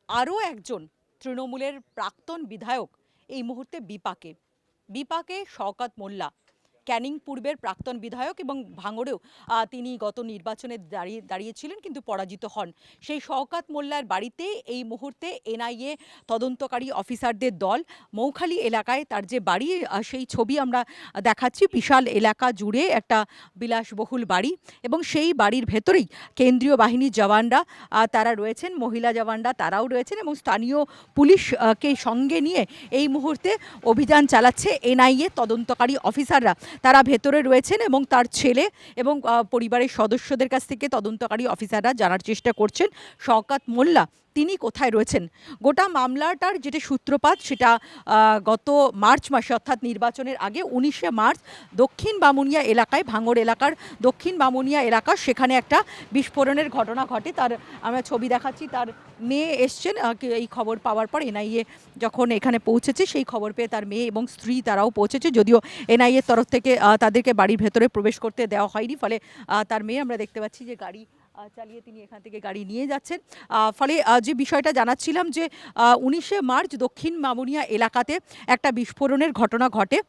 আরও একজন তৃণমূলের প্রাক্তন বিধায়ক এই মুহূর্তে বিপাকে শওকত মোল্লা, ক্যানিং পূর্বের প্রাক্তন বিধায়ক এবং ভাঙড়েও তিনি গত নির্বাচনে দাঁড়িয়েছিলেন কিন্তু পরাজিত হন। সেই শওকত মোল্লার বাড়িতে এই মুহূর্তে এনআইএ তদন্তকারী অফিসারদের দল মৌখালি এলাকায় তার যে বাড়ি, সেই ছবি আমরা দেখাচ্ছি। বিশাল এলাকা জুড়ে একটা বিলাসবহুল বাড়ি এবং সেই বাড়ির ভেতরেই কেন্দ্রীয় বাহিনীর জওয়ানরা তারা রয়েছেন, মহিলা জওয়ানরা তারাও রয়েছেন এবং স্থানীয় পুলিশকে সঙ্গে নিয়ে এই মুহূর্তে অভিযান চালাচ্ছে এনআইএ তদন্তকারী অফিসাররা। তারা ভেতরে রয়েছেন এবং তার ছেলে এবং পরিবারের সদস্যদের কাছ থেকে তদন্তকারী অফিসাররা জানার চেষ্টা করছেন শওকত মোল্লা তিনি কোথায় রয়েছেন। গোটা মামলাটার যেটা সূত্রপাত সেটা গত মার্চ মাসে, অর্থাৎ নির্বাচনের আগে 19শে মার্চ দক্ষিণ বামুনিয়া এলাকায়, ভাঙড় এলাকার দক্ষিণ বামুনিয়া এলাকা, সেখানে একটা বিস্ফোরণের ঘটনা ঘটে। তার আমরা ছবি দেখাচ্ছি, তার মেয়ে এসছেন এই খবর পাওয়ার পর। এনআইএ যখন এখানে পৌঁছেছে সেই খবর পেয়ে তার মেয়ে এবং স্ত্রী তারাও পৌঁছেছে, যদিও এনআইএর তরফ থেকে তাদেরকে বাড়ির ভেতরে প্রবেশ করতে দেওয়া হয়নি। ফলে তার মেয়ে, আমরা দেখতে পাচ্ছি যে গাড়ি চালিয়ে তিনি এখান থেকে গাড়ি নিয়ে যাচ্ছেন। ফলে যে বিষয়টা জানাচ্ছিলাম যে 19শে মার্চ দক্ষিণ বামুনিয়া এলাকাতে একটা বিস্ফোরণের ঘটনা ঘটে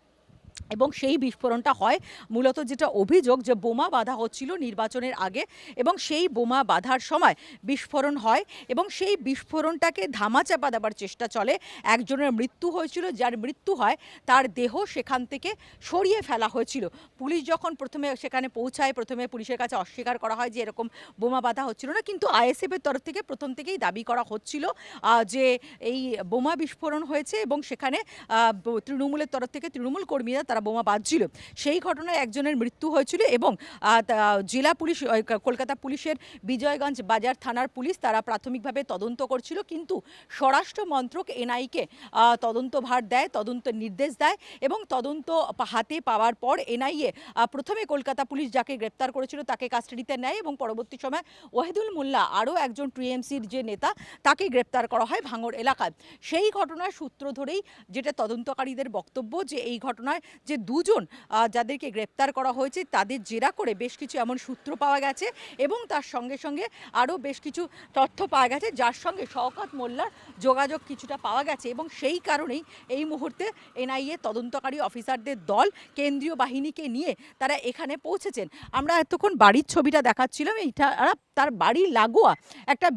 এবং সেই বিস্ফোরণটা হয় মূলত, যেটা অভিযোগ যে বোমা বাঁধা হচ্ছিল নির্বাচনের আগে এবং সেই বোমা বাঁধার সময় বিস্ফোরণ হয় এবং সেই বিস্ফোরণটাকে ধামাচাপা দেওয়ার চেষ্টা চলে। একজনের মৃত্যু হয়েছিল, যার মৃত্যু হয় তার দেহ সেখান থেকে সরিয়ে ফেলা হয়েছিল। পুলিশ যখন প্রথমে সেখানে পৌঁছায়, প্রথমে পুলিশের কাছে অস্বীকার করা হয় যে এরকম বোমা বাঁধা হচ্ছিল না, কিন্তু আইএসএফের তরফ থেকে প্রথম থেকেই দাবি করা হচ্ছিল যে এই বোমা বিস্ফোরণ হয়েছে এবং সেখানে তৃণমূলের তরফ থেকে তৃণমূল কর্মীরা তারা বোমা বাঁধছিল। সেই ঘটনায় একজনের মৃত্যু হয়েছিল এবং জেলা পুলিশ, কলকাতা পুলিশের বিজয়গঞ্জ বাজার থানার পুলিশ তারা প্রাথমিকভাবে তদন্ত করছিল, কিন্তু স্বরাষ্ট্র মন্ত্রক এনআইকে তদন্তভার দেয়, তদন্ত নির্দেশ দেয় এবং তদন্ত হাতে পাওয়ার পর এনআইএ প্রথমে কলকাতা পুলিশ যাকে গ্রেপ্তার করেছিল তাকে কাস্টাডিতে নেয় এবং পরবর্তী সময় ওয়াহিদুল মোল্লা, আরও একজন টিএমসির যে নেতা, তাকে গ্রেপ্তার করা হয় ভাঙড় এলাকায়। সেই ঘটনার সূত্র ধরেই যেটা তদন্তকারীদের বক্তব্য যে এই ঘটনায় যে দুজন যাদেরকে গ্রেপ্তার করা হয়েছে তাদের জেরা করে বেশ কিছু এমন সূত্র পাওয়া গেছে এবং তার সঙ্গে সঙ্গে আরও বেশ কিছু তথ্য পাওয়া গেছে যার সঙ্গে শওকত মোল্লার যোগাযোগ কিছুটা পাওয়া গেছে এবং সেই কারণেই এই মুহূর্তে এনআইএ তদন্তকারী অফিসারদের দল কেন্দ্রীয় বাহিনীকে নিয়ে তারা এখানে পৌঁছেছেন। আমরা এতক্ষণ বাড়ির ছবিটা দেখাচ্ছিলাম, এইটা তার বাড়ি লাগোয়া একটা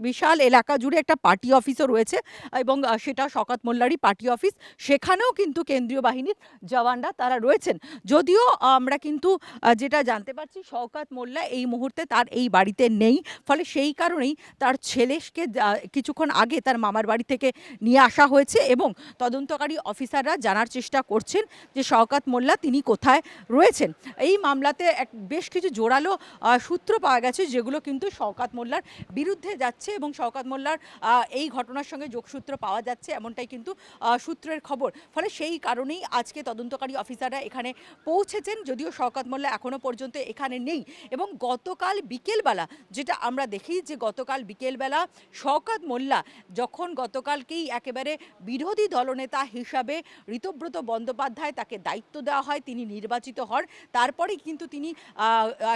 বিশাল এলাকা জুড়ে একটা পার্টি অফিসও রয়েছে এবং সেটা শওকত মোল্লারই পার্টি অফিস। সেখানেও কিন্তু কেন্দ্রীয় বাহিনীর জওয়ানরা তারা রয়েছেন। যদিও আমরা কিন্তু যেটা জানতে পারছি শওকত মোল্লা এই মুহূর্তে তার এই বাড়িতে নেই, ফলে সেই কারণেই তার ছেলেকে কিছুক্ষণ আগে তার মামার বাড়ি থেকে নিয়ে আসা হয়েছে এবং তদন্তকারী অফিসাররা জানার চেষ্টা করছেন যে শওকত মোল্লা তিনি কোথায় রয়েছেন। এই মামলাতে বেশ কিছু জোরালো সূত্র পাওয়া গেছে যেগুলো কিন্তু শওকত মোল্লার বিরুদ্ধে যাচ্ছে এবং শওকত মোল্লার এই ঘটনার সঙ্গে যোগসূত্র পাওয়া যাচ্ছে, এমনটাই কিন্তু সূত্রের খবর। ফলে সেই কারণেই আজকে তদন্তকারী অফিসাররা এখানে পৌঁছেছেন, যদিও শওকত মোল্লা এখনও পর্যন্ত এখানে নেই। এবং গতকাল বিকেলবেলা যেটা আমরা দেখি যে গতকাল বিকেলবেলা শওকত মোল্লা যখন গতকালকেই একেবারে বিরোধী দলনেতা হিসাবে ঋতব্রত বন্দ্যোপাধ্যায় তাকে দায়িত্ব দেওয়া হয়, তিনি নির্বাচিত হন, তারপরেই কিন্তু তিনি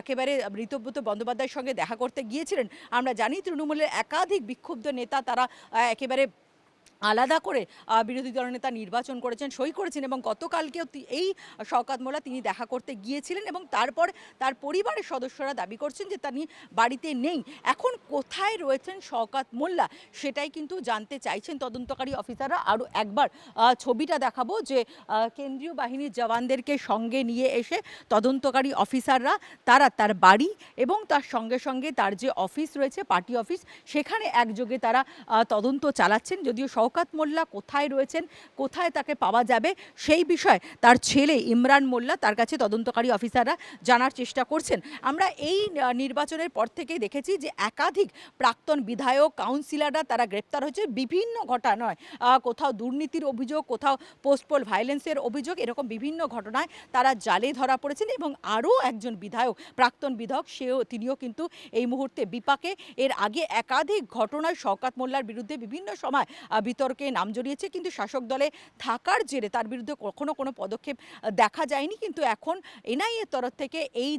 একেবারে ঋতব্রত বন্দ্যোপাধ্যায়ের সঙ্গে দেখা করতে গিয়েছিলেন। আমরা জানি তৃণমূলের একাধিক বিক্ষুব্ধ নেতা তারা একেবারে আলাদা করে বিরোধী দলনেতা নির্বাচন করেছেন, সই করেছেন এবং গতকালকেও এই শওকত মোল্লা তিনি দেখা করতে গিয়েছিলেন এবং তারপর তার পরিবারের সদস্যরা দাবি করছেন যে তিনি বাড়িতে নেই। এখন কোথায় রয়েছেন শওকত মোল্লা সেটাই কিন্তু জানতে চাইছেন তদন্তকারী অফিসাররা। আরও একবার ছবিটা দেখাবো যে কেন্দ্রীয় বাহিনীর জওয়ানদেরকে সঙ্গে নিয়ে এসে তদন্তকারী অফিসাররা তারা তার বাড়ি এবং তার সঙ্গে সঙ্গে তার যে অফিস রয়েছে পার্টি অফিস সেখানে একযোগে তারা তদন্ত চালাচ্ছেন। যদিও শওকত মোল্লা কোথায় রয়েছেন, কোথায় তাকে পাওয়া যাবে সেই বিষয়ে তার ছেলে ইমরান মোল্লা, তার কাছে তদন্তকারী অফিসাররা জানার চেষ্টা করছেন। আমরা এই নির্বাচনের পর থেকেই দেখেছি যে একাধিক প্রাক্তন বিধায়ক, কাউন্সিলররা তারা গ্রেপ্তার হয়েছে বিভিন্ন ঘটনায়, কোথাও দুর্নীতির অভিযোগ, কোথাও পোস্টপোল ভায়োলেন্সের অভিযোগ, এরকম বিভিন্ন ঘটনায় তারা জালে ধরা পড়েছেন এবং আরও একজন বিধায়ক, প্রাক্তন বিধায়ক, তিনিও কিন্তু এই মুহূর্তে বিপাকে। এর আগে একাধিক ঘটনায় শওকত মোল্লার বিরুদ্ধে বিভিন্ন সময় বিতর্কে নাম জড়িয়েছে, কিন্তু শাসক দলে থাকার জেরে তার বিরুদ্ধে কখনো কোনো পদক্ষেপ দেখা যায়নি। কিন্তু এখন এনআইএর তরফ থেকে এই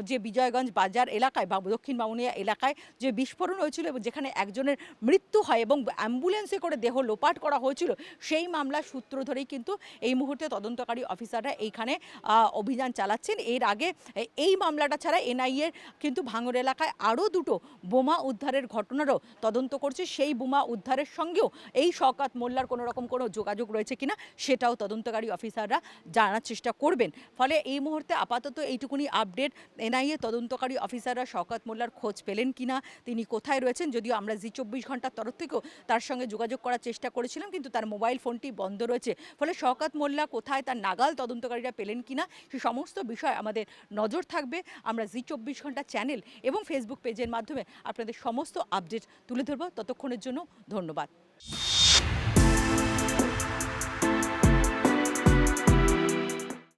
যে বিজয়গঞ্জ বাজার এলাকায় বা দক্ষিণ বামুনিয়া এলাকায় যে বিস্ফোরণ হয়েছিল এবং যেখানে একজনের মৃত্যু হয় এবং অ্যাম্বুলেন্সে করে দেহ লোপাট করা হয়েছিল, সেই মামলার সূত্র ধরেই কিন্তু এই মুহূর্তে তদন্তকারী অফিসাররা এইখানে অভিযান চালাচ্ছেন। এর আগে এই মামলাটা ছাড়া এনআইএর কিন্তু ভাঙড় এলাকায় আরও দুটো বোমা উদ্ধারের ঘটনারও তদন্ত করছে। সেই বোমা উদ্ধারের সঙ্গেও এই শওকত মোল্লার কোনো রকম কোনো যোগাযোগ রয়েছে কিনা সেটাও তদন্তকারী অফিসাররা জানার চেষ্টা করবেন। ফলে এই মুহূর্তে আপাতত এইটুকুনি আপডেট। এনআইএ তদন্তকারী অফিসাররা শওকত মোল্লার খোঁজ পেলেন কিনা, তিনি কোথায় রয়েছেন, যদিও আমরা জি24 ঘন্টার তরফ থেকেও তার সঙ্গে যোগাযোগ করার চেষ্টা করেছিলাম, কিন্তু তার মোবাইল ফোনটি বন্ধ রয়েছে। ফলে শওকত মোল্লা কোথায়, তার নাগাল তদন্তকারীরা পেলেন কিনা, সে সমস্ত বিষয় আমাদের নজর থাকবে। আমরা জি24 ঘন্টা চ্যানেল এবং ফেসবুক পেজের মাধ্যমে আপনাদের সমস্ত আপডেট তুলে ধরব। ততক্ষণের জন্য ধন্যবাদ।